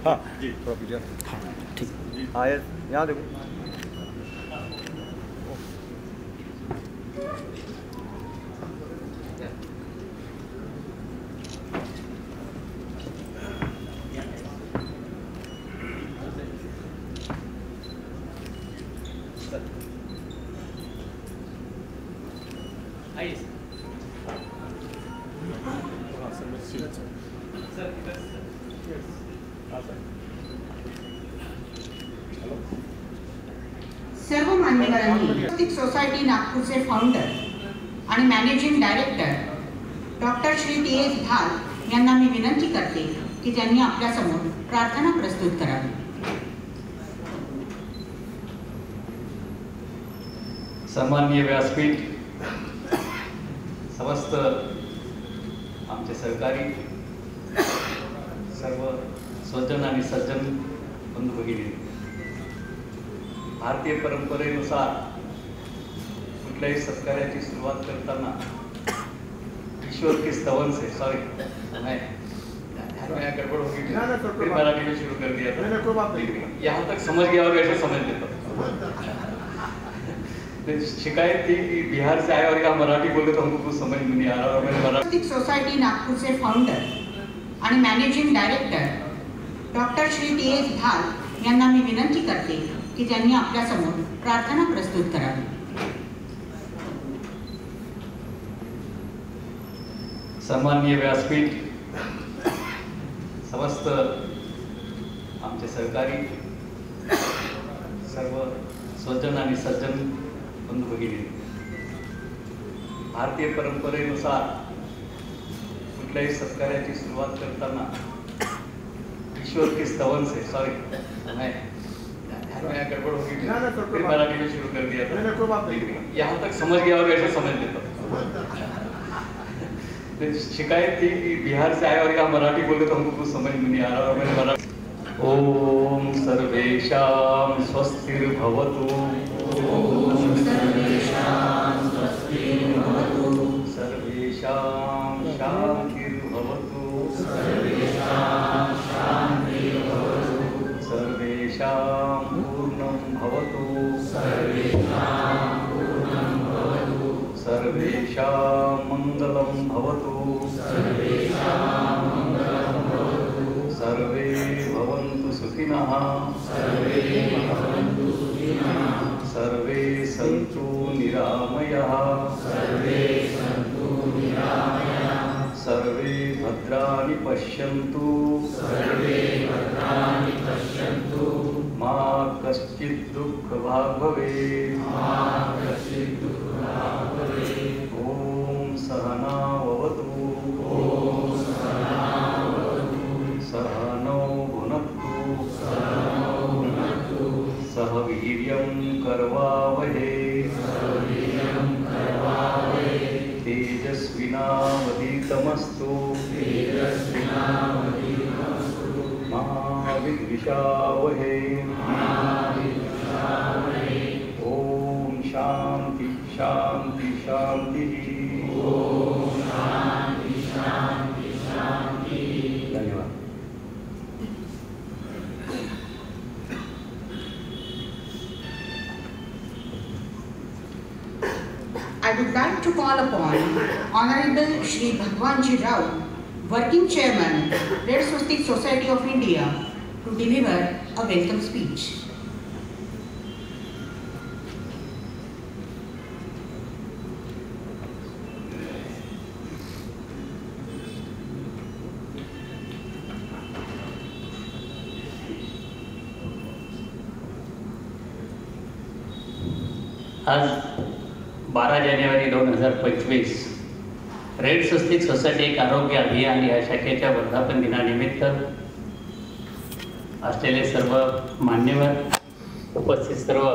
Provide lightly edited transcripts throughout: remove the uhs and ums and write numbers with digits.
हाँ ठीक हाँ यहाँ देखो सर्व मान्यवरांनी सोसायटी नागपूरचे फाउंडर आणि managing director doctor Shri T.S.. भाल यांना मी विनंती करते की त्यांनी आपल्यासमोर प्रार्थना प्रस्तुत करावी. सन्माननीय व्यासपीठ, समस्त आमचे सहकारी, सर्व स्वजन आणि सज्जन बंधू भगिनी, भारतीय परंपरेनुसार कुठल्याही सत्कार्याची सुरुवात करताना ईश्वर के स्तवन से गड़बड़ होगी, फिर मराठी में शुरू कर दिया था, यहाँ तक समझ गया और ऐसे समझ लेता. शिकायत थी कि बिहार से आए और यहाँ मराठी बोले तो हमको कुछ समझ में नहीं आ रहा और मैंने मराठी. सोसायटी नागपूरचे फाउंडर आणि managing director doctor Shri T.S.. भाल यांना मी विनंती करते की त्यांनी आपल्यासमोर प्रार्थना प्रस्तुत करावी. सन्माननीय व्यासपीठ, समस्त आमचे सहकारी, सर्व स्वजन आणि सज्जन बंधू भगिनी, भारतीय परंपरेनुसार कुठल्याही सत्कार्याची सुरुवात करताना ईश्वर के स्तवन से गड़बड़ होगी, फिर मराठी में शुरू कर दिया था, यहाँ तक समझ गया और ऐसे समझ लेता. शिकायत थी कि बिहार से आए और यहाँ मराठी बोले तो हमको कुछ समझ में नहीं आ रहा और मैंने मराठी. ओम सर्वेषां स्वस्तिर्भवतु, सर्वेषां शान्तिर्भवतु, सर्वेषां पूर्णं भवतु, सर्वेषां मङ्गलं भवतु, सर्वे भवन्तु सुखिनः, सर्वे सन्तु निरामयाः, सर्वे भद्राणि पश्यन्तु, मा कश्चित् दुःखभाग् भवेत्. ॐ सहना भवतु, सहनौ भुनक्तु, सह वीर्यं करवावहै, तेजस्विनावधीतमस्तु, मा विद्विषावहै. ओम शांति शांति शांति. धन्यवाद. I would like to call upon Honorable Shri Bhagwanji Rao, Working Chairman, Red Swastik Society of India, to deliver a welcome speech. आज 12 जानेवारी 2025 रेड स्वस्तिक सोसायटी एक आरोग्य अभियान या शाखेच्या वर्धापन दिनानिमित्त असलेले सर्व मान्यवर, उपस्थित सर्व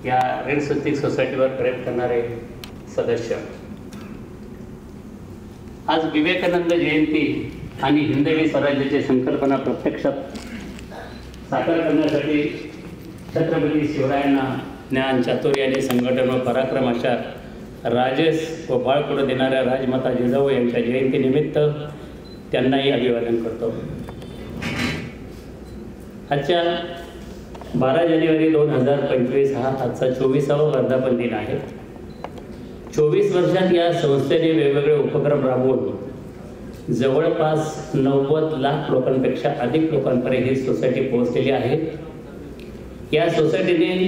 या रेड स्वस्तिक सोसायटीवर प्रेम करणारे सदस्य, आज विवेकानंद जयंती आणि हिंदवी स्वराज्याची संकल्पना प्रत्यक्षात साकार करण्यासाठी छत्रपती शिवरायांना ज्ञान, चातुर्य आणि संघटन व पराक्रम अशा राजस व बाळकडू देणाऱ्या राजमाता जिजाऊ यांच्या जयंतीनिमित्त त्यांनाही अभिवादन करतो. आजच्या 12 जानेवारी 2025 हा आजचा 24वा वर्धापन दिन आहे. 24 वर्षात या संस्थेने वेगवेगळे उपक्रम राबवून जवळपास 90 लाख लोकांपेक्षा अधिक लोकांपर्यंत ही सोसायटी पोहोचलेली आहे. या सोसायटीने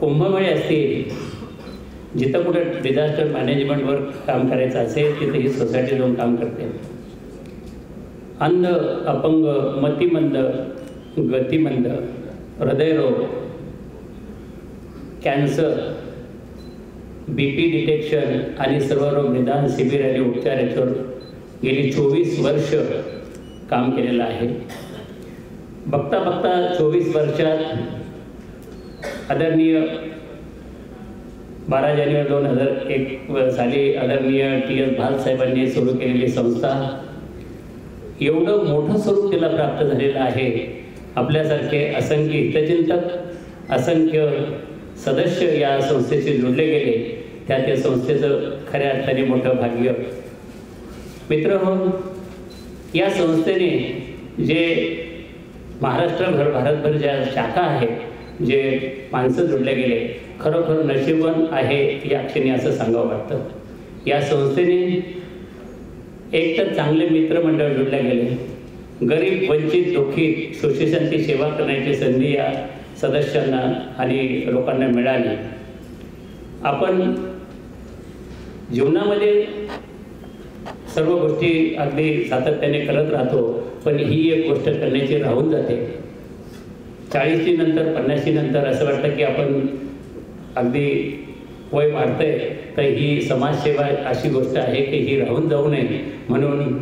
कुंभमेळे असतील, जिथं कुठं डिझास्टर मॅनेजमेंटवर काम करायचं असेल तिथे ही सोसायटी जाऊन काम करते. अंध, अपंग, मतिमंद, गतिमंद, हृदयरोग, कॅन्सर, BP डिटेक्शन आणि सर्वरोग निदान शिबिर आणि उपचार याच्यावर गेली 24 वर्ष काम केलेलं आहे. बघता बघता 24 वर्षात आदरणीय 12 जानेवारी 2001 साली आदरणीय TS भाल साहेबांनी सुरू केलेली संस्था एवढं मोठं स्वरूप तिला प्राप्त झालेलं आहे. आपल्यासारखे असंख्य हितचिंतक, असंख्य सदस्य या संस्थेशी जोडले गेले, त्या संस्थेचं खऱ्या अर्थाने मोठं भाग्य. मित्रहो, या संस्थेने जे महाराष्ट्रभर, भारतभर ज्या शाखा आहेत, जे माणसं जोडले गेले, खरोखर नशीबवान आहे या क्षणी असं सांगावं वाटतं. या संस्थेने एक तर चांगले मित्रमंडळ जोडले गेले, गरीब, वंचित, दुःखी, शोषितांची सेवा करण्याची संधी या सदस्यांना आणि लोकांना मिळाली. आपण जीवनामध्ये सर्व गोष्टी अगदी सातत्याने करत राहतो, पण ही एक गोष्ट करण्याची राहून जाते. 40शी नंतर, 50शी नंतर असं वाटतं की आपण अगदी वय वाढतंय, तर ही समाजसेवा अशी गोष्ट आहे की ही राहून जाऊ नये. म्हणून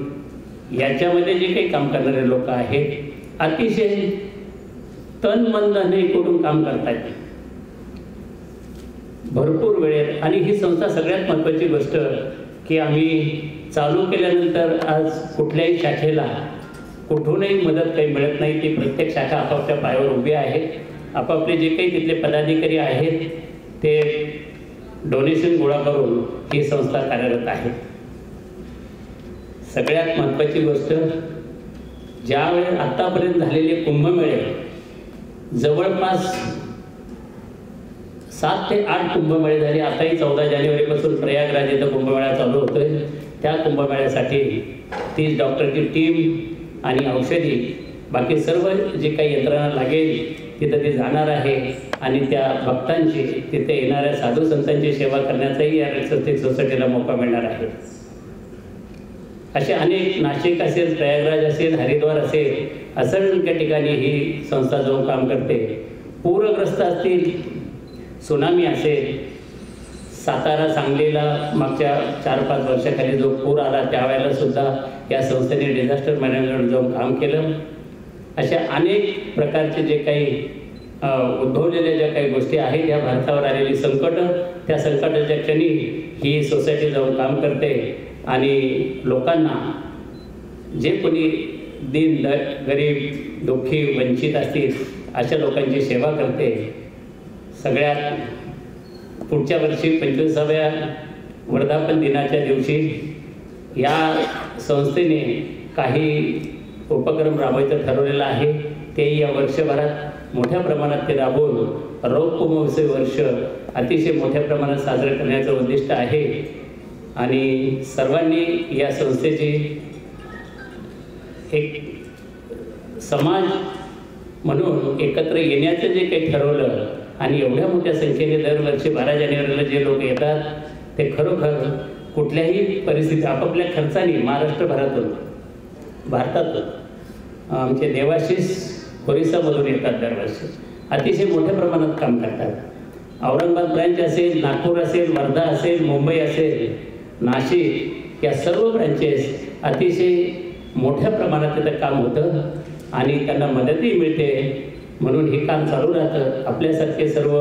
याच्यामध्ये जे काही काम करणारे लोक आहेत, अतिशय तन मन धन करून काम करतात भरपूर वेळेत. आणि ही संस्था सगळ्यात महत्त्वाची गोष्ट की आम्ही चालू केल्यानंतर आज कुठल्याही शाखेला कुठूनही मदत काही मिळत नाही. ती प्रत्येक शाखा आपापल्या पायावर उभी आहे. आपापले जे काही तिथले पदाधिकारी आहेत ते डोनेशन गोळा करून ही संस्था कार्यरत आहे. सगळ्यात महत्त्वाची गोष्ट, ज्यावेळेस आत्तापर्यंत झालेले कुंभमेळे, जवळपास 7 ते 8 कुंभमेळे झाले. आताही 14 जानेवारीपासून प्रयागराज इथं कुंभमेळा चालू होतोय. त्या कुंभमेळ्यासाठी 30 डॉक्टरची टीम आणि औषधी, बाकी सर्व जे काही यंत्रणा लागेल तिथं ते जाणार आहे. आणि त्या भक्तांची, तिथे येणाऱ्या साधू संतांची सेवा करण्याचाही या रेड सोसायटीला मोका मिळणार आहे. असे अनेक, नाशिक असेल, प्रयागराज असेल, हरिद्वार असेल, असंख्य ठिकाणी ही संस्था जाऊन काम करते. पूरग्रस्त असतील, सुनामी असेल, सातारा, सांगलीला मागच्या 4-5 वर्षाखाली जो पूर आला त्यावेळेला सुद्धा या संस्थेने डिझास्टर मॅनेजमेंट जाऊन काम केलं. अशा अनेक प्रकारचे जे काही उद्भवलेल्या ज्या काही गोष्टी आहेत, या भारतावर आलेली संकटं, त्या संकटाच्या क्षणी ही सोसायटी जाऊन काम करते आणि लोकांना, जे कोणी दीन, गरीब, दुःखी, वंचित असतील अशा लोकांची सेवा करते. सगळ्यात पुढच्या वर्षी 25व्या वर्धापन दिनाच्या दिवशी या संस्थेने काही उपक्रम राबवायचं ठरवलेलं आहे. तेही या वर्षभरात मोठ्या प्रमाणात ते राबवून रौप्य महोत्सवी वर्ष अतिशय मोठ्या प्रमाणात साजरं करण्याचं उद्दिष्ट आहे. आणि सर्वांनी या संस्थेची एक समाज म्हणून एकत्र येण्याचं जे काही ठरवलं आणि एवढ्या मोठ्या संख्येने दरवर्षी 12 जानेवारीला जे लोक येतात ते खरोखर कुठल्याही परिस्थितीत आपापल्या खर्चाने महाराष्ट्रभरातून, भारतातून आमचे देवाशीष ओरिसामधून येतात दरवर्षी. अतिशय मोठ्या प्रमाणात काम करतात. औरंगाबाद ब्रँच असेल, नागपूर असेल, वर्धा असेल, मुंबई असेल, नाशिक, या सर्व ब्रँचेस अतिशय मोठ्या प्रमाणात तिथं काम होतं आणि त्यांना मदतही मिळते. म्हणून हे काम चालू राहतं. आपल्यासारखे सर्व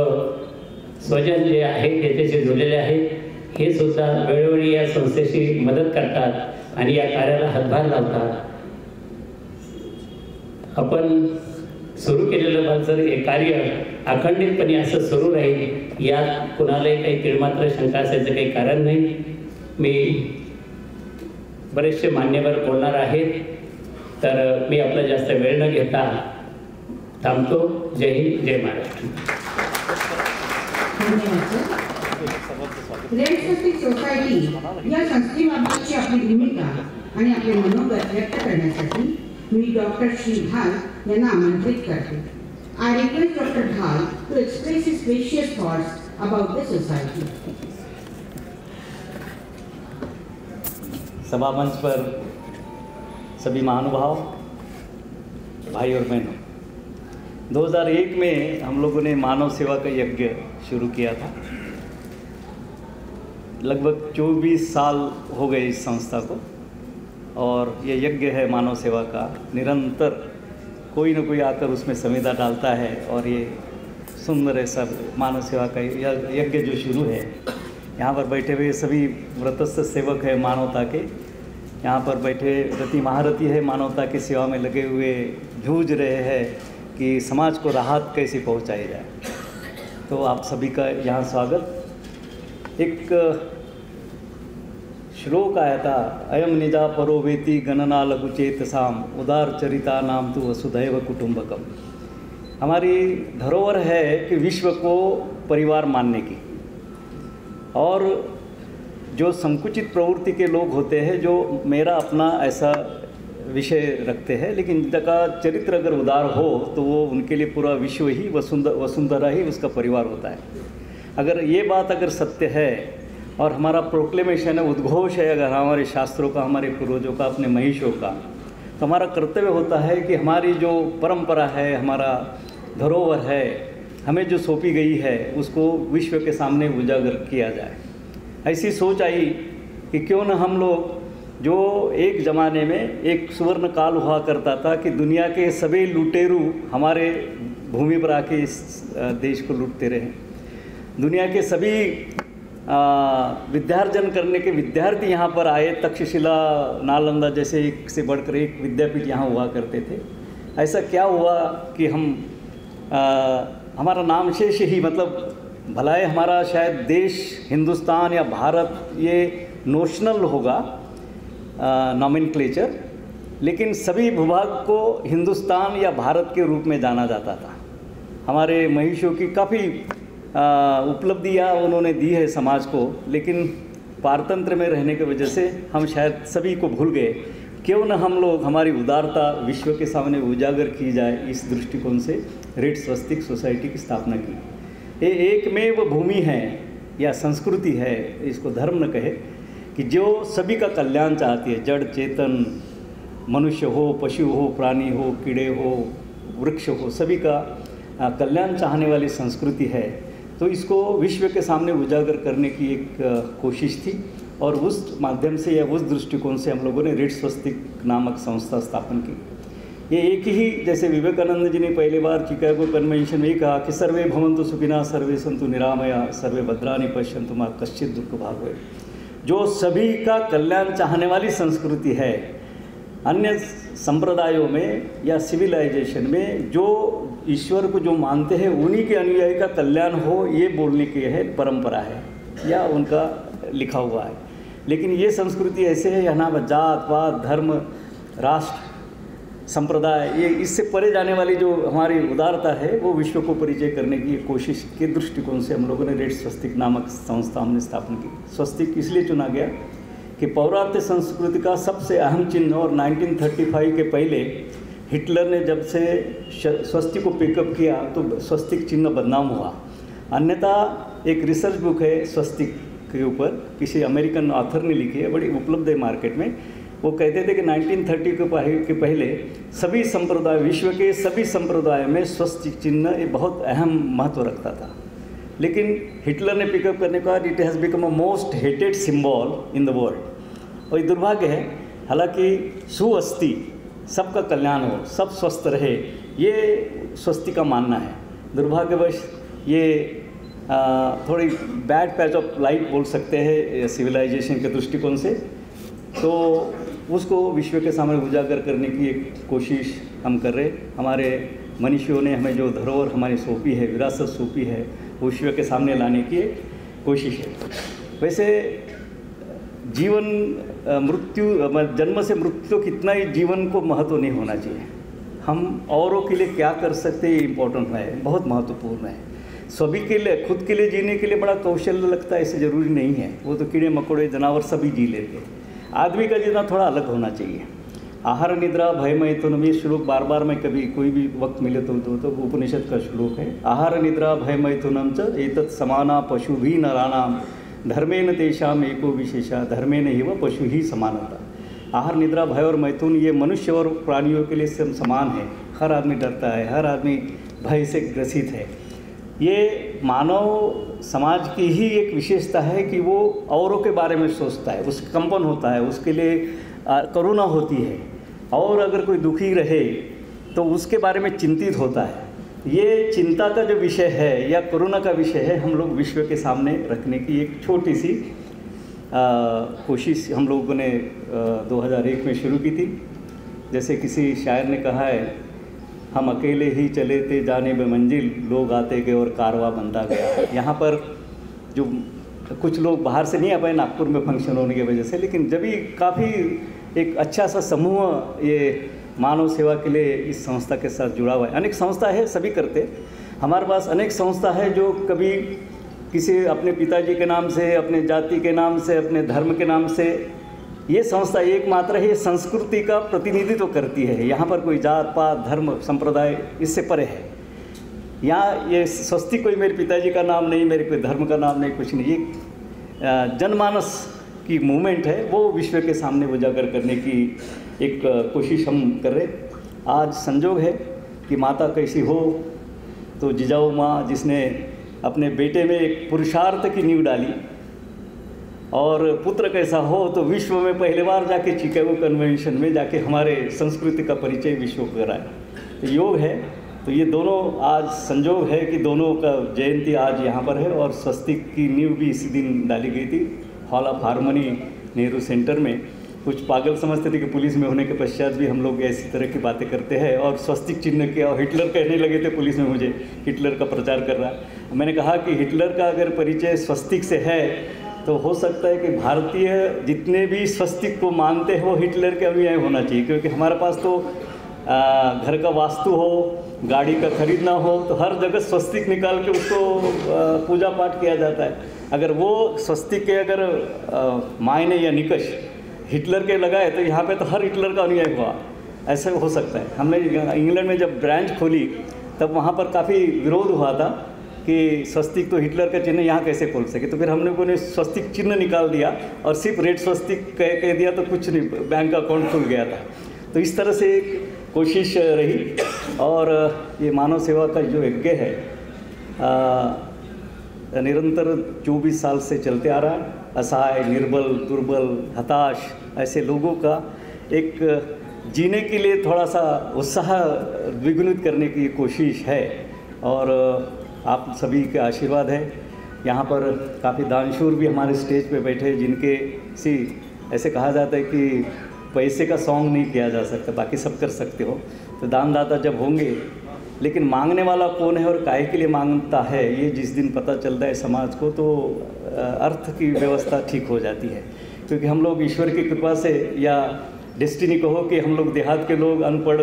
स्वजन जे आहेत त्याच्याशी जोडलेले आहेत, हे सुद्धा वेळोवेळी या संस्थेशी मदत करतात आणि या कार्याला हातभार लावतात. आपण सुरू केलेलं माझं हे कार्य अखंडितपणे असं सुरू राहील, यात कुणालाही काही तिळमात्र शंका असायचं काही कारण नाही. मी बरेचसे मान्यवर बोलणार आहेत, तर मी आपला जास्त वेळ न घेता थांबतो. जय हिंद, जय महाराष्ट्र. रेड स्वस्तिक सोसायटी या संस्थेबाबतची आपली भूमिका आणि आपले मनोगत व्यक्त करण्यासाठी मी डॉक्टर श्री भाल यांना आमंत्रित करते. I request doctor Bhal to express his precious thoughts about the society. सभा मंच पर सभी महानुभाव, भाई और बहनों, 2001 में हम लोगों ने मानव सेवा का यज्ञ शुरू किया था. लगभग 24 साल हो गए इस संस्था को, और ये यज्ञ है मानव सेवा का. निरंतर कोई न कोई आकर उसमें संविदा डालता है, और ये सुंदर है सब मानव सेवा का यज्ञ जो शुरू है. यहाँ पर बैठे हुए सभी व्रतस्थ सेवक है मानवता के. यहाँ पर बैठे रति महारथी है मानवता की सेवा में लगे हुए, जूझ रहे हैं कि समाज को राहत कैसे पहुँचाई जाए. तो आप सभी का यहाँ स्वागत. एक श्लोक आया था, अयम निजा परो वेति गणना लघुचेतसाम उदार चरिता नाम तु वसुधैव कुटुंबकम. हमारी धरोहर है कि विश्व को परिवार मानने की, और जो संकुचित प्रवृत्ति के लोग होते हैं जो मेरा अपना ऐसा विषय रखते हैं, लेकिन जिनका चरित्र अगर उदार हो तो वो उनके लिए पूरा विश्व ही वसुंधरा ही उसका परिवार होता है. अगर ये बात अगर सत्य है और हमारा प्रोक्लेमेशन है, उद्घोष है अगर हमारे शास्त्रों का, हमारे पूर्वजों का, अपने महिषों का, तो हमारा कर्तव्य होता है कि हमारी जो परंपरा है, हमारा धरोहर है, हमें जो सौंपी गई है उसको विश्व के सामने उजागर किया जाए. ऐसी सोच आई कि क्यों न हम लोग, जो एक ज़माने में एक सुवर्ण काल हुआ करता था कि दुनिया के सभी लुटेरू हमारे भूमि पर आके इस देश को लूटते रहे. दुनिया के सभी विद्यार्जन करने के विद्यार्थी यहाँ पर आए. तक्षशिला, नालंदा जैसे एक से बढ़कर एक विद्यापीठ यहाँ हुआ करते थे. ऐसा क्या हुआ कि हम हमारा नाम शेष ही, मतलब भलाई हमारा शायद देश हिंदुस्तान या भारत ये नोशनल होगा, नॉमेनक्लेचर, लेकिन सभी भूभाग को हिंदुस्तान या भारत के रूप में जाना जाता था. हमारे महिषों की काफ़ी उपलब्धियाँ उन्होंने दी है समाज को, लेकिन पारतंत्र में रहने की वजह से हम शायद सभी को भूल गए. क्यों न हम लोग हमारी उदारता विश्व के सामने उजागर की जाए. इस दृष्टिकोण से रेड स्वस्तिक सोसाइटी की स्थापना की. ये एकमेव भूमि है या संस्कृति है, इसको धर्म न कहे, कि जो सभी का कल्याण चाहती है. जड़ चेतन, मनुष्य हो, पशु हो, प्राणी हो, कीड़े हो, वृक्ष हो, सभी का कल्याण चाहने वाली संस्कृति है. तो इसको विश्व के सामने उजागर करने की एक कोशिश थी, और उस माध्यम से या उस दृष्टिकोण से हम लोगों ने रेड स्वस्तिक नामक संस्था स्थापन की. ये एक ही, जैसे विवेकानंद जी ने पहली बार चिकागो कन्वेंशन में कहा कि सर्वे भवन्तु सुखिनः, सर्वे सन्तु निरामया, सर्वे भद्राणि पश्यन्तु मा कश्चित् दुःख भाग भवेत्. जो सभी का कल्याण चाहने वाली संस्कृति है. अन्य संप्रदायों में या सिविलाइजेशन में जो ईश्वर को जो मानते हैं उन्हीं के अनुयायी का कल्याण हो, ये बोलने की है परंपरा है या उनका लिखा हुआ है. लेकिन ये संस्कृति ऐसे है, यहाँ ना जात पात, धर्म, राष्ट्र, संप्रदाय, ये इससे परे जाने वाली जो हमारी उदारता है वो विश्व को परिचय करने की कोशिश के दृष्टिकोण से हम लोगों ने रेड स्वस्तिक नामक संस्था हमने स्थापना की. स्वस्तिक इसलिए चुना गया कि पौरात्य संस्कृति का सबसे अहम चिन्ह, और 1935 के पहले हिटलर ने जब से स्वस्तिक को पिकअप किया तो स्वस्तिक चिन्ह बदनाम हुआ. अन्यथा एक रिसर्च बुक है स्वस्तिक के ऊपर, किसी अमेरिकन ऑथर ने लिखी है, बड़ी उपलब्ध है मार्केट में. वो कहते थे कि 1930 के पहले सभी संप्रदाय, विश्व के सभी संप्रदायों में स्वस्तिक चिन्ह एक बहुत अहम महत्व रखता था. लेकिन हिटलर ने पिकअप करने के बाद it has become a most हेटेड सिंबल इन द वर्ल्ड. और ये दुर्भाग्य है. हालांकि सुअस्ति, सबका कल्याण हो, सब स्वस्थ रहे, ये स्वस्ति का मानना है. दुर्भाग्यवश ये थोड़ी बैड पैच ऑफ लाइट बोल सकते हैं सिविलाइजेशन के दृष्टिकोण से. तो उसको विश्व के सामने उजागर करने की एक कोशिश हम कर रहे. हमारे मनुष्यों ने हमें जो धरोहर हमारी सौंपी है, विरासत सौंपी है, वो विश्व के सामने लाने की कोशिश है. वैसे जीवन जन्म से मृत्यु कितना ही जीवन को महत्व नहीं होना चाहिए। हम औरों के लिए क्या कर सकते हैं इम्पोर्टेंट है, बहुत महत्वपूर्ण है। सभी के लिए, खुद के लिए जीने के लिए बड़ा कौशल्य लगता है, ऐसे ज़रूरी नहीं है। वो तो कीड़े मकोड़े जानवर सभी जी लेते हैं। आदमी का जीना थोड़ा अलग होना चाहिए। आहार निद्रा भय मैथुनम, ये श्लोक बार बार मैं कभी कोई भी वक्त मिले तो उपनिषद का श्लोक है। आहार निद्रा भय मैथुनम च एतत् समाना पशुभिः नराणाम धर्मेण तेषाम एको विशेषा धर्मेण एव पशु ही समानता। आहार निद्रा भय और मैथुन ये मनुष्य और प्राणियों के लिए समान है। हर आदमी डरता है, हर आदमी भय से ग्रसित है। ये मानव समाज की ही एक विशेषता है कि वो औरों के बारे में सोचता है, उसका कंपन होता है, उसके लिए करुणा होती है, और अगर कोई दुखी रहे तो उसके बारे में चिंतित होता है। ये चिंता का जो विषय है या करुणा का विषय है, हम लोग विश्व के सामने रखने की एक छोटी सी कोशिश हम लोगों ने 2001 में शुरू की थी। जैसे किसी शायर ने कहा है, हम अकेले ही चले थे जाने बे मंजिल, लोग आते गए और कारवां बनता गया। यहाँ पर जो कुछ लोग बाहर से नहीं आ पाए नागपुर में फंक्शन होने की वजह से, लेकिन जब भी काफ़ी एक अच्छा सा समूह ये मानव सेवा के लिए इस संस्था के साथ जुड़ा हुआ है। अनेक संस्था है, सभी करते। हमारे पास अनेक संस्था है जो कभी किसी अपने पिताजी के नाम से, अपने जाति के नाम से, अपने धर्म के नाम से, ये संस्था एकमात्र है, ये संस्कृति का प्रतिनिधित्व करती है। यहाँ पर कोई जात पात धर्म संप्रदाय इससे परे है। यहाँ ये स्वस्तिक कोई मेरे पिताजी का नाम नहीं, मेरे कोई धर्म का नाम नहीं, कुछ नहीं। ये जनमानस की मूवमेंट है, वो विश्व के सामने उजागर करने की एक कोशिश हम कर रहे। आज संजोग है कि माता कैसी हो तो जिजाऊ माँ, जिसने अपने बेटे में एक पुरुषार्थ की नींव डाली, और पुत्र कैसा हो तो विश्व में पहली बार जाके चिकागो कन्वेंशन में जाके हमारे संस्कृति का परिचय विश्व को कराया। तो योग है, तो ये दोनों आज संजोग है कि दोनों का जयंती आज यहाँ पर है, और स्वस्तिक की नींव भी इसी दिन डाली गई थी hall of harmony Nehru centre में। कुछ पागल समझते थे कि पुलिस में होने के पश्चात भी हम लोग ऐसी तरह की बातें करते हैं, और स्वस्तिक चिन्ह के, और हिटलर कहने लगे थे पुलिस में मुझे, हिटलर का प्रचार कर रहा है। मैंने कहा कि हिटलर का अगर परिचय स्वस्तिक से है तो हो सकता है कि भारतीय जितने भी स्वस्तिक को मानते हैं वो हिटलर के अनुयायी होना चाहिए, क्योंकि हमारे पास तो घर का वास्तु हो, गाड़ी का खरीदना हो, तो हर जगह स्वस्तिक निकाल के उसको पूजा पाठ किया जाता है। अगर वो स्वस्तिक के अगर मायने या निकष हिटलर के लगाए तो यहाँ पे तो हर हिटलर का अनुयायी हुआ, ऐसा हो सकता है। हमने इंग्लैंड में जब ब्रांच खोली तब वहाँ पर काफ़ी विरोध हुआ था कि स्वस्तिक तो हिटलर का चिन्ह यहाँ कैसे खोल सके, तो फिर हम लोगों ने स्वस्तिक चिन्ह निकाल दिया और सिर्फ रेड स्वस्तिक कह दिया तो कुछ नहीं, बैंक का अकाउंट खुल गया था। तो इस तरह से एक कोशिश रही, और ये मानव सेवा का जो यज्ञ है निरंतर 24 साल से चलते आ रहा है। असहाय, निर्बल, दुर्बल, हताश ऐसे लोगों का एक जीने के लिए थोड़ा सा उत्साह द्विगुणित करने की कोशिश है, और आप सभी के आशीर्वाद है। यहाँ पर काफ़ी दानशूर भी हमारे स्टेज पे बैठे, जिनके ऐसे कहा जाता है कि पैसे का सॉन्ग नहीं किया जा सकता, बाकी सब कर सकते हो। तो दानदाता जब होंगे, लेकिन मांगने वाला कौन है और काहे के लिए मांगता है, ये जिस दिन पता चलता है समाज को, तो अर्थ की व्यवस्था ठीक हो जाती है। क्योंकि हम लोग ईश्वर की कृपा से, या डेस्टिनी कहो कि हम लोग देहात के लोग, अनपढ़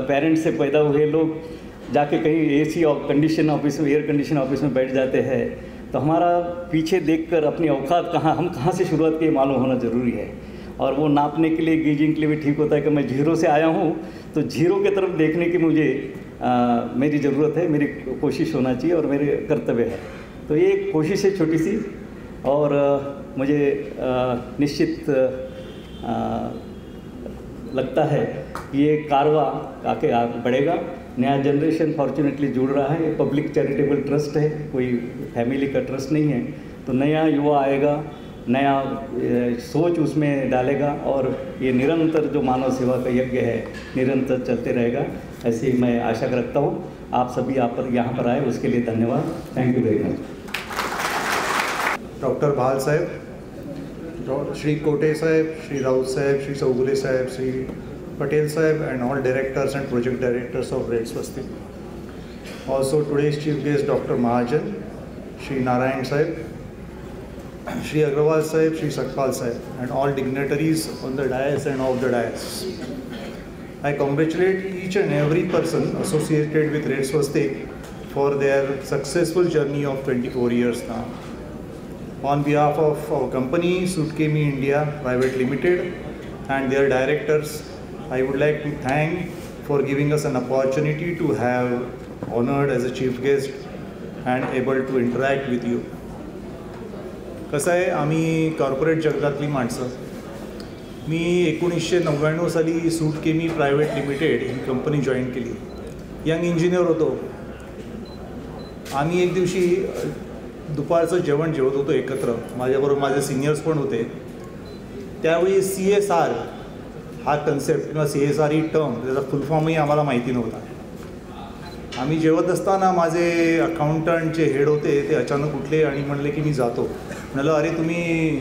पेरेंट्स से पैदा हुए लोग जाके कहीं एसी कंडीशन ऑफिस में, एयर कंडीशन ऑफिस में बैठ जाते हैं, तो हमारा पीछे देखकर अपनी औकात हम कहाँ से शुरुआत की मालूम होना ज़रूरी है। और वो नापने के लिए, गेजिंग के लिए भी ठीक होता है कि मैं जीरो से आया हूँ, तो जीरो की तरफ देखने की मुझे मेरी ज़रूरत है, मेरी कोशिश होना चाहिए और मेरे कर्तव्य है। तो ये एक कोशिश है छोटी सी, और मुझे निश्चित लगता है ये कारवां आके बढ़ेगा। नया जनरेशन फॉर्चुनेटली जुड़ रहा है, ये पब्लिक चैरिटेबल ट्रस्ट है, कोई फैमिली का ट्रस्ट नहीं है। तो नया युवा आएगा, नया सोच उसमें डालेगा, और ये निरंतर जो मानव सेवा का यज्ञ है निरंतर चलते रहेगा, ऐसी मैं आशा रखता हूँ। आप सभी यहाँ पर आए उसके लिए धन्यवाद। Thank you very much. Doctor भाल साहब, श्री कोटे साहब, श्री राउत साहब, श्री चौगुले साहब, Shri Patel sahib, and all directors and project directors of Red Swastik. Also today's chief guest Dr. Mahajan, Shri Narayan sahib, Shri Agrawal Sahib, Shri Sakpal Sahib, and all dignitaries on the dais and off the dais. I congratulate each and every person associated with Red Swastik for their successful journey of 24 years now. On behalf of our company, Sutkemi India Private Limited, and their directors, I would like to thank for giving us an opportunity to have honored as a chief guest and able to interact with you. कसं आहे, आम्ही corporate जगतातली माणसं. मी 1999 साली सूटकेमी private limited ही company join केली. Young engineer होतो. आम्ही एक दिवशी दुपारचं जेवण जेवत होतो एकत्र. माझ्याबरोबर माझे सिनियर्स पण होते. त्यावेळी CSR हा कन्सेप्ट किंवा CSR ही टर्म, त्याचा फुल फॉर्मही आम्हाला माहिती नव्हता. आम्ही जेवत असताना माझे अकाउंटंट जे हेड होते ते अचानक उठले आणि म्हणले की मी जातो. म्हणालं, अरे तुम्ही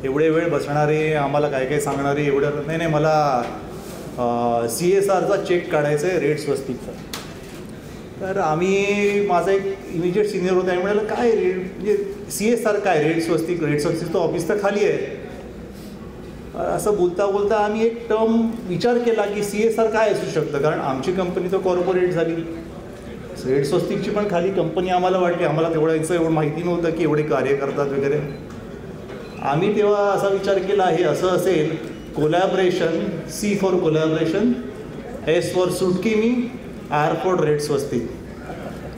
एवढे वेळ बसणारे, आम्हाला काय काय सांगणारे एवढं नाही. नाही, मला CSRचा चेक काढायचा आहे रेड स्वस्तिकचा. तर आम्ही, माझा एक इमिजिएट सिनियर होता आणि म्हणालं, काय रेड म्हणजे CSR काय, रेड स्वस्तिकचं ऑफिस तर खाली आहे. असं बोलता बोलता आम्ही एक टर्म विचार केला की CSR काय असू शकतं, कारण आमची कंपनी तर कॉर्पोरेट झाली. रेड स्वस्तिकची पण खाली कंपनी आम्हाला वाटली. आम्हाला तेवढं यांचं एवढं माहिती नव्हतं की एवढे कार्य करतात वगैरे. आम्ही तेव्हा असा विचार केला, हे असं असेल, collaboration, C for collaboration, S for सुटकेमी, R फॉर रेड स्वस्तिक.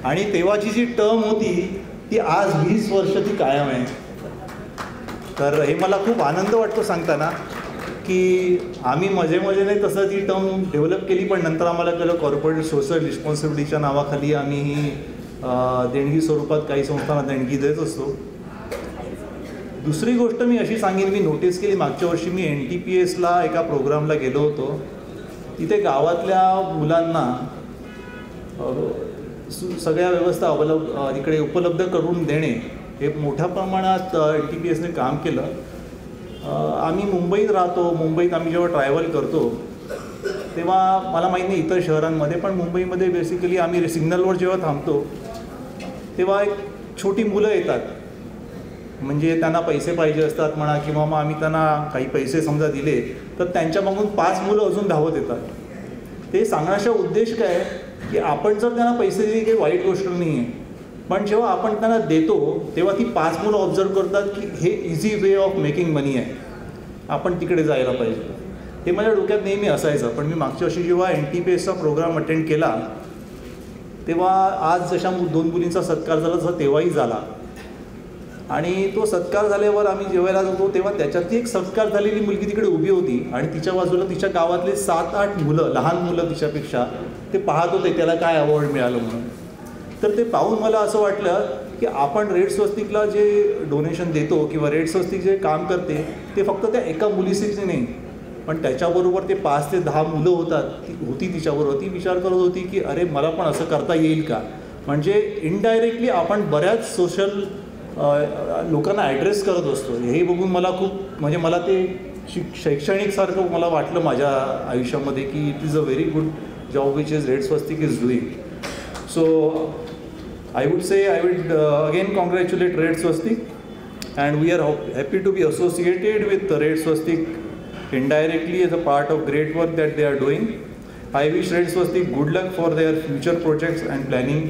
आणि तेव्हाची जी टर्म होती ती आज 20 वर्ष ती कायम आहे. तर हे मला खूप आनंद वाटतो सांगताना की आम्ही मजेने तसं ती टर्म डेव्हलप केली. पण नंतर आम्हाला कळलं कॉर्पोरेट सोशल रिस्पॉन्सिबिलिटीच्या नावाखाली आम्ही ही देणगी स्वरूपात काही संस्थांना देणगी देत असतो. दुसरी गोष्ट मी अशी सांगेन, मी नोटीस केली, मागच्या वर्षी मी NTPSला एका प्रोग्रामला गेलो होतो. तिथे गावातल्या मुलांना सगळ्या व्यवस्था इकडे उपलब्ध करून देणे हे मोठ्या प्रमाणात NTPSने काम केलं. आम्ही मुंबईत राहतो. मुंबईत आम्ही जेव्हा ट्रॅव्हल करतो तेव्हा मला माहीत नाही इतर शहरांमध्ये, पण मुंबईमध्ये बेसिकली आम्ही सिग्नलवर जेव्हा थांबतो तेव्हा एक छोटी मुलं येतात. म्हणजे त्यांना पैसे पाहिजे असतात म्हणा, किंवा मग आम्ही त्यांना काही पैसे समजा दिले तर त्यांच्या मागून 5 मुलं अजून धावत येतात. ते सांगण्याचा उद्देश काय की आपण जर त्यांना पैसे दिले काही वाईट गोष्ट नाही आहे, पण जेव्हा आपण त्यांना देतो तेव्हा ती 5 मुलं ऑब्झर्व करतात की हे इझी वे ऑफ मेकिंग मनी आहे, आपण तिकडे जायला पाहिजे. हे माझ्या डोक्यात नेहमी असायचं. पण मी मागच्या वर्षी जेव्हा NTPSचा प्रोग्राम अटेंड केला तेव्हा आज जशा 2 मुलींचा सत्कार झाला तसा तेव्हाही झाला. आणि तो सत्कार झाल्यावर आम्ही जेवायला जातो तेव्हा त्याच्यातली एक सत्कार झालेली मुलगी तिकडे उभी होती आणि तिच्या बाजूला तिच्या गावातले 7-8 मुलं, लहान मुलं तिच्यापेक्षा, ते पाहत होते त्याला काय अवॉर्ड मिळालं म्हणून. तर ते पाहून मला असं वाटलं की आपण रेड स्वस्तिकला जे डोनेशन देतो किंवा रेड स्वस्तिक जे काम करते ते फक्त त्या एका मुलीसाठी नाही, पण त्याच्याबरोबर ते 5 ते 10 मुलं होती तिच्याबरोबर. ती विचार करत होती की अरे मला पण असं करता येईल का. म्हणजे इनडायरेक्टली आपण बऱ्याच सोशल लोकांना ॲड्रेस करत असतो. हे बघून मला खूप, म्हणजे मला ते शैक्षणिकसारखं मला वाटलं माझ्या आयुष्यामध्ये की it is a very good job which is red Swastik is doing. So I would say I would again congratulate Red Swastik, and we are happy to be associated with the Red Swastik indirectly as a part of great work that they are doing. I wish Red Swastik good luck for their future projects and planning,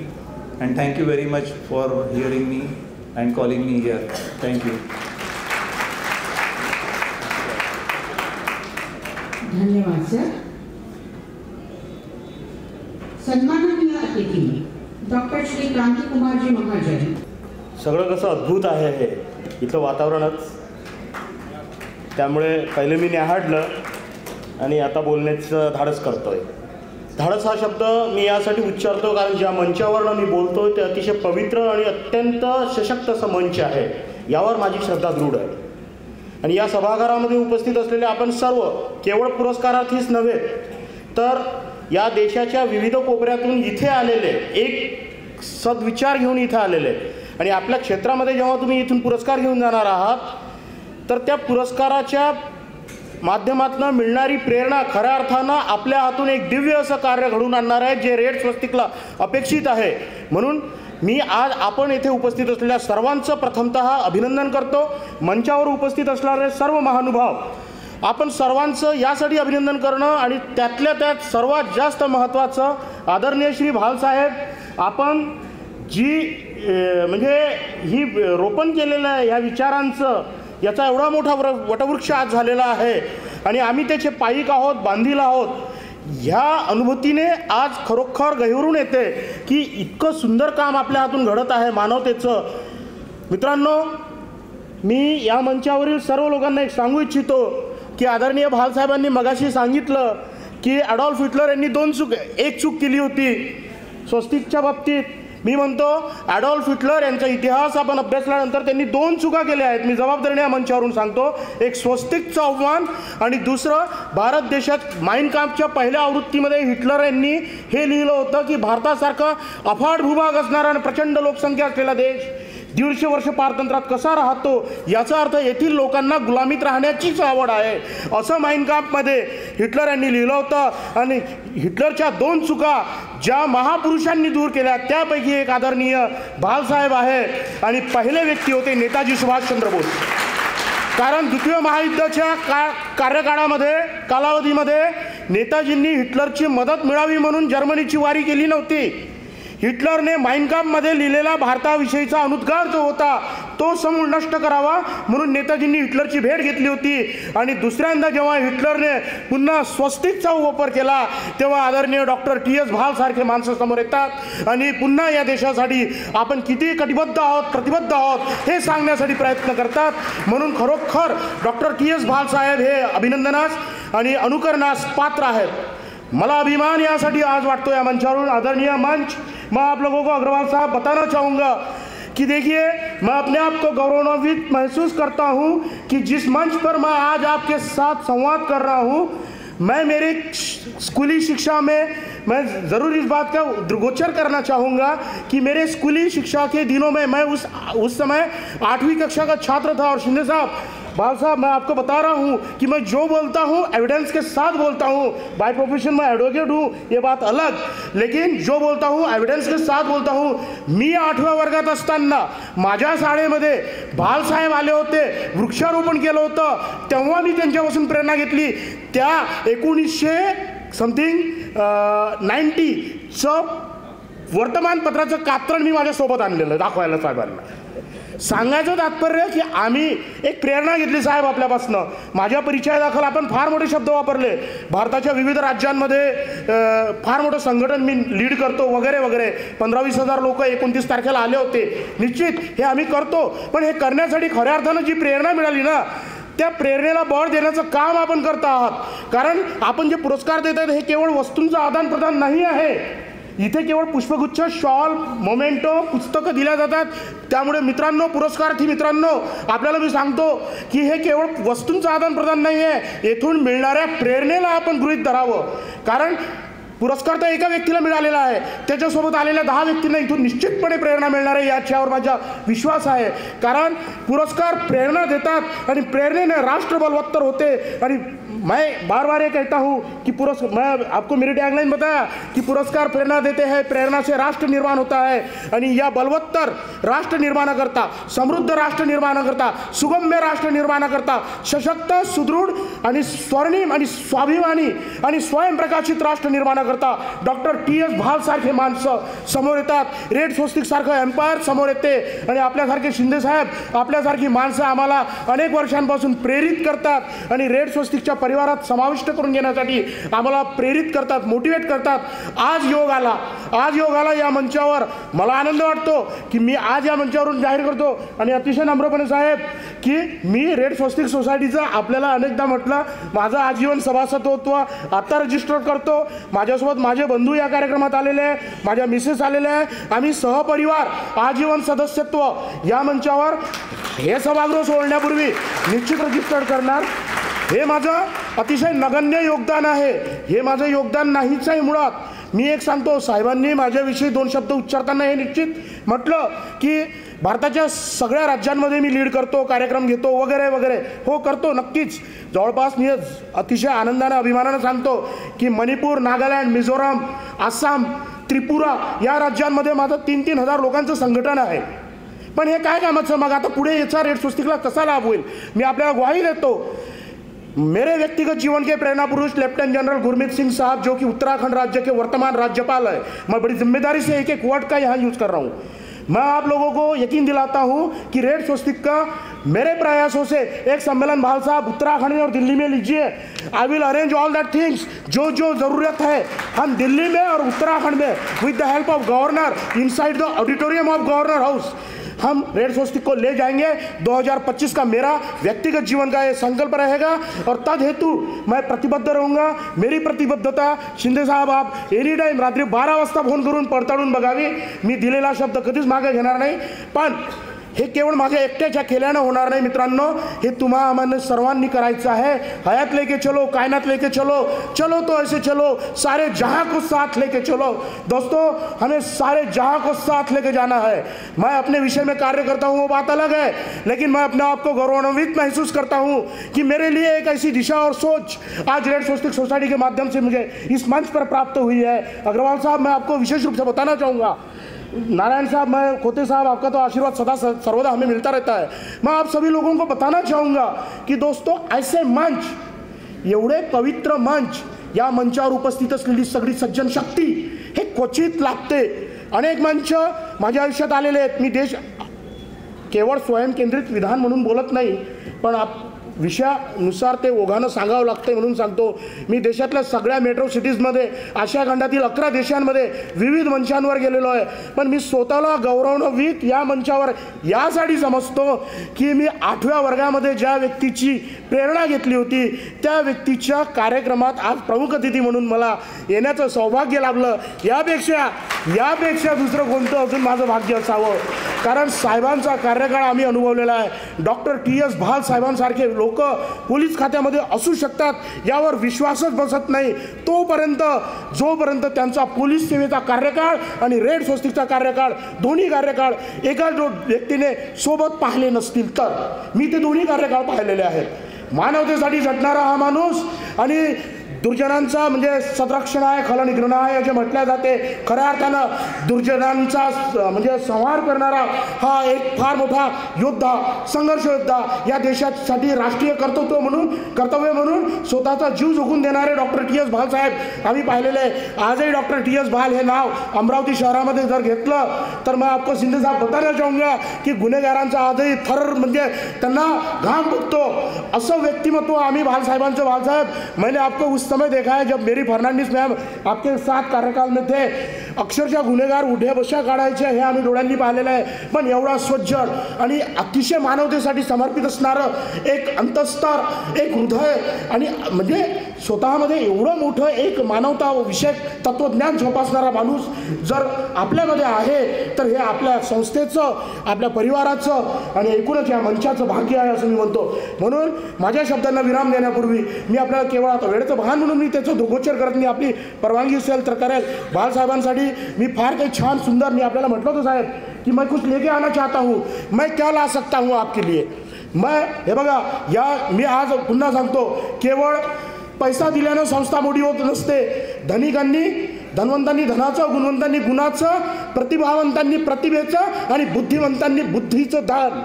and thank you very much for hearing me and calling me here. Thank you. धन्यवाद sir. सन्माननीय अतिथी doctor Shri क्रांतिकुमारजी Mahajan. सगळं कसं अद्भुत आहे हे इथलं वातावरणच. त्यामुळे पहिले मी न्याहाळलं आणि आता बोलण्याचं धाडस करतोय. धाडस हा शब्द मी यासाठी उच्चारतो कारण ज्या मंचावरनं मी बोलतो ते अतिशय पवित्र आणि अत्यंत सशक्त असं मंच आहे. यावर माझी श्रद्धा दृढ आहे. आणि या सभागृहामध्ये उपस्थित असलेले आपण सर्व केवळ पुरस्कारार्थीच नव्हे तर या देशाच्या विविध कोपऱ्यातून इथे आलेले, एक सद्विचार घेऊन इथे आलेले, आणि आपल्या क्षेत्रामध्ये जेव्हा तुम्ही इथून पुरस्कार घेऊन जाणार आहात तर त्या पुरस्काराच्या माध्यमातून मिळणारी प्रेरणा खऱ्या अर्थानं आपल्या हातून एक दिव्य असं कार्य घडून आणणार आहे जे रेड स्वस्तिकला अपेक्षित आहे. म्हणून मी आज आपण येथे उपस्थित असलेल्या सर्वांचं प्रथमतः अभिनंदन करतो. मंचावर उपस्थित असणारे सर्व महानुभाव, आपण सर्वांचं यासाठी अभिनंदन करणं आणि त्यातल्या त्यात सर्वात जास्त महत्त्वाचं आदरणीय श्री भालसाहेब, आपण जी म्हणजे ही रोपण केलेलं आहे ह्या विचारांचं, याचा एवढा मोठा वटवृक्ष आज झालेला आहे आणि आम्ही त्याचे पायिक आहोत, बांधील आहोत. ह्या अनुभूतीने आज खरोखर गहिवरून येते की इतकं सुंदर काम आपल्या हातून घडत आहे मानवतेचं. मित्रांनो, मी या मंचावरील सर्व लोकांना एक सांगू इच्छितो की आदरणीय भालसाहेबांनी मगाशी सांगितलं की ॲडॉल्फ हिटलर यांनी एक चूक केली होती स्वस्तिकच्या बाबतीत. मी म्हणतो ॲडॉल्फ हिटलर यांचा इतिहास आपण अभ्यासल्यानंतर त्यांनी 2 चुका केल्या आहेत. मी जबाबदारीने या मंचावरून सांगतो. एक स्वस्तिकचा अवमान आणि दुसरं भारत देशात माइन काम्पच्या पहिल्या आवृत्तीमध्ये हिटलर यांनी हे लिहिलं होतं की भारतासारखा अफाट भूभाग असणारा आणि प्रचंड लोकसंख्या असलेला देश 150 वर्ष पारतंत्र्यात कसा राहतो, याचा अर्थ येथील लोकांना गुलामीत राहण्याचीच आवड आहे, असं माइन काम्पमध्ये हिटलर यांनी लिहिलं होतं. आणि हिटलरच्या 2 चुका ज्या महापुरुषांनी दूर केल्या त्यापैकी एक आदरणीय भालसाहेब आहे आणि पहिले व्यक्ती होते नेताजी सुभाषचंद्र बोस. कारण द्वितीय महायुद्धाच्या कालावधीमध्ये नेताजींनी हिटलरची मदत मिळावी म्हणून जर्मनीची वारी केली नव्हती. हिटलरने माइन काम्पमध्ये लिहिलेला भारताविषयीचा अनुद्गार जो होता तो समूळ नष्ट करावा म्हणून नेताजींनी हिटलरची भेट घेतली होती. आणि दुसऱ्यांदा जेव्हा हिटलरने पुन्हा स्वस्तिकचा वापर केला तेव्हा आदरणीय डॉक्टर टी.एस. भाल सारखे माणसं समोर येतात आणि पुन्हा या देशासाठी आपण किती कटिबद्ध आहोत, प्रतिबद्ध आहोत हे सांगण्यासाठी प्रयत्न करतात. म्हणून खरोखर डॉक्टर टी.एस. भाल साहेब हे अभिनंदनास आणि अनुकरणास पात्र आहेत. मला अभिमान यासाठी आज वाटतो या मंचावरून. आदरणीय मंच, मैं आप लोगों को अग्रवाल साहब बताना चाहूँगा कि देखिए, मैं अपने आप को गौरवान्वित महसूस करता हूँ कि जिस मंच पर मैं आज आपके साथ संवाद कर रहा हूँ, मैं मेरे स्कूली शिक्षा में मैं ज़रूर इस बात का दृगोचर करना चाहूँगा कि मेरे स्कूली शिक्षा के दिनों में मैं उस समय 8वीं कक्षा का छात्र था. और शिंदे साहब, भाल साहब, मैं आपको बता रहा हूँ कि मैं जो बोलता हूँ एविडेंस के साथ बोलता हूँ. बाय प्रोफेशन मैं एडवोकेट हूँ, ये बात अलग, लेकिन जो बोलता हूँ एविडेंस के साथ बोलता हूँ. मी 8व्या वर्गात असताना माझ्या शाळेमध्ये भालसाहेब आले होते, वृक्षारोपण केलं होतं. तेव्हा मी त्यांच्यापासून प्रेरणा घेतली. त्या 1990चं वर्तमानपत्राचं कात्रण मी माझ्यासोबत आणलेलं दाखवायला साहेबांना. सांगायचं तात्पर्य की आम्ही एक प्रेरणा घेतली साहेब आपल्यापासनं. माझ्या परिचयादाखल आपण फार मोठे शब्द वापरले. भारताच्या विविध राज्यांमध्ये फार मोठं संघटन मी लीड करतो वगैरे वगैरे. 15-20 हजार लोक 29 तारखेला आले होते. निश्चित हे आम्ही करतो, पण हे करण्यासाठी खऱ्या अर्थानं जी प्रेरणा मिळाली ना, त्या प्रेरणेला बळ देण्याचं काम आपण करत आहात. कारण आपण जे पुरस्कार देत आहेत हे केवळ वस्तूंचं आदानप्रदान नाही आहे. इथे केवळ पुष्पगुच्छ, शॉल, मोमेंटो, पुस्तकं दिल्या जातात. त्यामुळे मित्रांनो, पुरस्कारार्थी मित्रांनो, आपल्याला मी सांगतो की हे केवळ वस्तूंचं आदानप्रदान नाही आहे. येथून मिळणाऱ्या प्रेरणेला आपण गृहीत धरावं. कारण पुरस्कार तर एका व्यक्तीला मिळालेला आहे, त्याच्यासोबत आलेल्या 10 व्यक्तींना इथून निश्चितपणे प्रेरणा मिळणार आहे याच्यावर माझा विश्वास आहे. कारण पुरस्कार प्रेरणा देतात आणि प्रेरणेने राष्ट्र बलवत्तर होते. आणि मैं बार बार ये कहता हूँ कि मैं आपको मेरी टैगलाइन बताया कि पुरस्कार प्रेरणा देते हैं, प्रेरणा से राष्ट्र निर्माण होता है. आणि या बलवत्तर राष्ट्र निर्माण करता, समृद्ध राष्ट्र निर्माण करता, सुगम्य राष्ट्र निर्माण करता, सशक्त, सुदृढ आणि स्वर्णिम आणि स्वाभिमानी आणि स्वयंप्रकाशित राष्ट्र निर्माण करता डॉक्टर टी.एस. भाल सारखे माणसं समोर येतात. रेड स्वस्तिक सारखं एम्पायर समोर येते आणि आपल्यासारखे शिंदे साहेब, आपल्यासारखी माणसं आम्हाला अनेक वर्षांपासून प्रेरित करतात आणि रेड स्वस्तिकच्या परिवारात समाविष्ट करून घेण्यासाठी आम्हाला प्रेरित करतात, मोटिवेट करतात. आज योग आला या मंचावर. मला आनंद वाटतो की मी आज या मंचावरून जाहीर करतो आणि अतिशय नम्रपणे साहेब की मी रेड स्वस्तिक सोसायटीचं आपल्याला अनेकदा म्हटलं, माझं आजीवन सभासदत्व आता रजिस्टर करतो. माझ्यासोबत माझे बंधू या कार्यक्रमात आलेले आहे, माझ्या मिसेस आलेल्या आहे. आम्ही सहपरिवार आजीवन सदस्यत्व या मंचावर हे सभागृह सोडण्यापूर्वी निश्चित रजिस्टर करणार. हे माझं अतिशय नगण्य योगदान आहे. हे माझं योगदान नाहीच आहे मुळात. मी एक सांगतो, साहेबांनी माझ्याविषयी 2 शब्द उच्चारताना हे निश्चित म्हटलं की भारताच्या सगळ्या राज्यांमध्ये मी लीड करतो, कार्यक्रम घेतो वगैरे वगैरे. हो, करतो नक्कीच. जवळपास मी अतिशय आनंदाने, अभिमानानं सांगतो की मणिपूर, नागालँड, मिझोराम, आसाम, त्रिपुरा या राज्यांमध्ये माझं 3-3 हजार लोकांचं संघटन आहे. पण हे काय कामाचं? मग आता पुढे याचा रेड स्वस्तिकला कसा लाभ होईल? मी आपल्याला ग्वाही देतो, मेरे व्यक्तिगत जीवन के प्रेरणा पुरुष लेफ्टिनेंट जनरल गुरमीत सिंह साहब, जो कि उत्तराखंड राज्य के वर्तमान राज्यपाल है, मैं बड़ी जिम्मेदारी से एक एक वर्ड का यहाँ यूज़ कर रहा हूँ. मैं आप लोगों को यकीन दिलाता हूँ कि रेड स्वस्तिक का मेरे प्रयासों से एक सम्मेलन भाल साहब उत्तराखंड में और दिल्ली में लीजिए. I will arrange all that things, जो जो ज़रूरत है हम दिल्ली में और उत्तराखंड में with the help of governor inside the auditorium of governor house हम रेड स्वस्तिक को ले जाएंगे. 2025 का मेरा व्यक्तिगत जीवन का ये संकल्प रहेगा और तद हेतु मैं प्रतिबद्ध रहूँगा. मेरी प्रतिबद्धता शिंदे साहेब आप एनी टाईम रात्री 12 वाजता फोन करून पडताळून बघावी. मी दिलेला शब्द कधीच मागे घेणार नाही. पण हे केवळ माझ्या एकट्याच्या केल्यानं होणार नाही मित्रांनो, हे तुम्हा आम्हाला सर्वांनी करायचं आहे. हयात लेके चलो, कायनात लेके चलो, चलो तो ऐसे चलो, सारे जहां को साथ लेके चलो. दोस्तों हमें सारे जहां को साथ लेके जाना है. मैं अपने विषय में कार्य करता हूँ वो बात अलग है, लेकिन मैं अपने आप को गौरवान्वित महसूस करता हूँ कि मेरे लिए एक ऐसी दिशा और सोच आज रेड स्वस्तिक सोसाइटी के माध्यम से मुझे इस मंच पर प्राप्त हुई है. अग्रवाल साहब, मैं आपको विशेष रूप से बताना चाहूँगा, नारायण साहब, मैं खोते साहब, आपका तो आशीर्वाद सदा सर्वदा हमें मिलता रहता है. मैं आप सभी लोगों को बताना चाहूँगा कि दोस्तों ऐसे मंच, एवढे पवित्र मंच, या मंचावर उपस्थित असलेली सगळी सज्जन शक्ती हे क्वचित लागते. अनेक मंच माझ्या आयुष्यात आलेले आहेत. मी देश केवळ स्वयं केंद्रित विधान म्हणून बोलत नाही, पण विषयानुसार ते ओघानं सांगावं लागते म्हणून सांगतो. मी देशातल्या सगळ्या मेट्रो सिटीजमध्ये, आशिया खंडातील 11 देशांमध्ये विविध मंचांवर गेलेलो आहे. पण मी स्वतःला गौरवान्वित या मंचावर यासाठी समजतो की मी 8व्या वर्गामध्ये ज्या व्यक्तीची प्रेरणा घेतली होती त्या व्यक्तीच्या कार्यक्रमात आज प्रमुख अतिथी म्हणून मला येण्याचं सौभाग्य लाभलं. यापेक्षा दुसरं कोणतं अजून माझं भाग्य असावं? कारण साहेबांचा कार्यकाळ आम्ही अनुभवलेला आहे. डॉक्टर TS भाल साहेबांसारखे लोक पोलीस खात्यामध्ये असू शकतात यावर विश्वासच बसत नाही. जोपर्यंत त्यांचा पोलीस सेवेचा कार्यकाळ आणि रेड स्वस्तिकचा कार्यकाळ, दोन्ही कार्यकाळ एका व्यक्तीने सोबत पाहिले नसतील तर. मी ते दोन्ही कार्यकाळ पाहिलेले आहेत. मानवतेसाठी झटणारा हा माणूस आणि दुर्जनांचा म्हणजे सदरक्षणाय खलनिग्रहणाय असे म्हटल्या जाते. खऱ्या अर्थानं दुर्जनांचा म्हणजे संहार करणारा हा एक फार मोठा योद्धा, संघर्ष योद्धा, या देशासाठी राष्ट्रीय कर्तव्य म्हणून स्वतःचा जीव झोकून देणारे डॉक्टर TS भाल साहेब आम्ही पाहिलेले आहे. आजही डॉक्टर TS भाल हे नाव अमरावती शहरामध्ये जर घेतलं तर मैं आपको शिंदे साहब बताना चाहूँगा की गुन्हेगारांचा आजही थर म्हणजे त्यांना घाम फुटतो असं व्यक्तिमत्व आम्ही भाल साहेब. मैंने आपको उस समय देखा है जब मेरी फर्नांडिस मैम आपके साथ कार्यकाल में थे. अक्षरशः गुन्हेगार उठ्या बशा काढायचे हे आम्ही डोळ्यांनी पाहिलेलं आहे. पण एवढा सज्जन आणि अतिशय मानवतेसाठी समर्पित असणारं एक अंतस्तर, एक हृदय आणि म्हणजे स्वतःमध्ये एवढं मोठं एक मानवता विषयक तत्वज्ञान जोपासणारा माणूस जर आपल्यामध्ये आहे तर हे आपल्या संस्थेचं, आपल्या परिवाराचं आणि एकूणच या मंचाचं भाग्य आहे असं मी म्हणतो. म्हणून माझ्या शब्दांना विराम देण्यापूर्वी मी आपल्याला केवळ आता वेळेचं भान म्हणून मी त्याचं दोगोच्चार करत नाही. आपली परवानगी असेल तर करेल. बाळासाहेबांसाठी मी फार काही छान सुंदर, मी आपल्याला म्हटलं होतं साहेब की मैं कुछ लेके आना चाहता हूँ, मैं क्या ला सकता हूँ आपके लिए. मैं हे बघा, मी आज पुन्हा सांगतो, केवळ पैसा दिल्यानं संस्था मोठी होत नसते. धनवंतांनी धनाचं, गुणवंतांनी गुणाचं, प्रतिभावंतांनी प्रतिभेचं आणि बुद्धिवंतांनी बुद्धीचं दान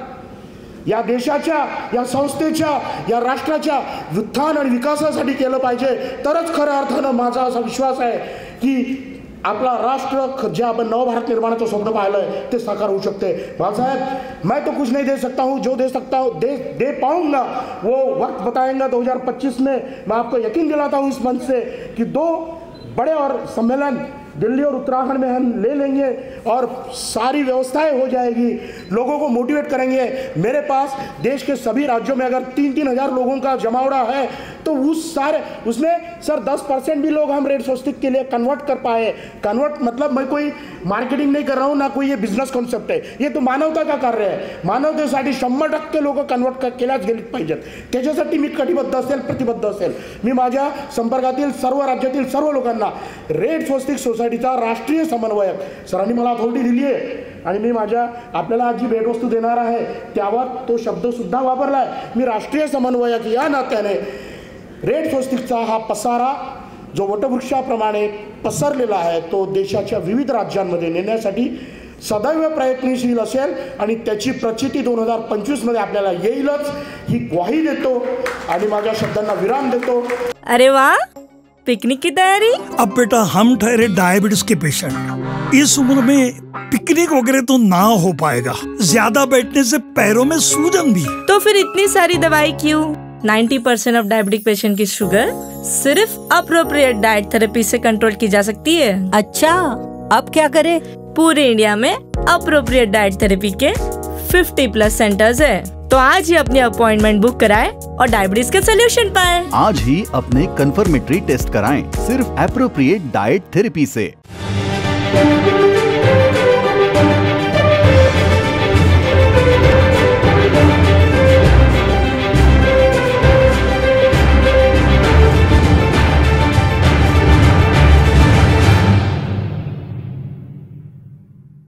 या देशाच्या, या संस्थेच्या, या राष्ट्राच्या उत्थान आणि विकासासाठी केलं पाहिजे. तरच खऱ्या अर्थानं माझा असा विश्वास आहे की आपला राष्ट्र जे आपण नवभारत निर्माणाचं स्वप्न पाहिलं आहे ते साकार होऊ शकते. भालसाहेब, मैं तो कुछ नहीं दे सकता हूँ, जो दे सकता हूँ दे पाऊंगा वो वक्त बताएंगा. 2025 में मैं आपको यकीन दिलाता हूँ इस मंच से कि 2 बड़े और सम्मेलन दिल्ली और उत्तराखंड में हम ले लेंगे और सारी व्यवस्थाएं हो जाएगी. लोगों को मोटिवेट करेंगे. मेरे पास देश के सभी राज्यों में अगर 3-3 हज़ार लोगों का जमावड़ा है तो उसमें सर 10% भी लोग हम रेड स्वस्तिक के लिए कन्वर्ट कर पाए. कन्वर्ट मतलब मैं कोई मार्केटिंग नहीं कर रहा हूँ, ना कोई ये बिझनेस कॉन्सेप्ट है. ये तो मानवता का कार्य आहे. मानवतेसाठी 100% लोक कन्वर्ट केल्याच गेलीच पाहिजेत. त्याच्यासाठी मी कटिबद्ध असेल, प्रतिबद्ध असेल. मी माझ्या संपर्कातील सर्व राज्यातील सर्व लोकांना रेड स्वस्तिक सोसायटीचा राष्ट्रीय समन्वयक सरांनी मला अथॉरिटी दिली आहे आणि मी आपल्याला जी भेटवस्तू देणार आहे त्यावर तो शब्दसुद्धा वापरला आहे. मी राष्ट्रीय समन्वयक या नात्याने रेड स्वस्तिकचा हा पसारा जो वटवृक्षाप्रमाणे पसरलेला आहे तो देशाच्या विविध राज्यांमध्ये नेण्यासाठी सदैव प्रयत्नशील असेल आणि त्याची प्रचिती 2025 आपल्याला येईलच ही ग्वाही देतो आणि माझ्या शब्दांना विराम देतो। अरे वाह, पिकनिक की तैयारी? अब बेटा हम ठहरे डायबिटीज के पेशेंट, इस उम्र में पिकनिक वगैरह तो ना हो पाएगा, ज्यादा बैठने से पैरों में सूजन भी। तो फिर इतनी सारी दवाई क्यों? 90% ऑफ डायबिटिक पेशेंट की शुगर सिर्फ अप्रोप्रिएट डाइट थेरेपी से कंट्रोल की जा सकती है। अच्छा, अब क्या करें? पूरे इंडिया में अप्रोप्रिएट डाइट थेरेपी के 50+ सेंटर्स है, तो आज ही अपनी अपॉइंटमेंट बुक कराएं और डायबिटीज के सोल्यूशन पाएं। आज ही अपने कंफर्मेटरी टेस्ट कराएं सिर्फ एप्रोप्रिएट डाइट थेरेपी से।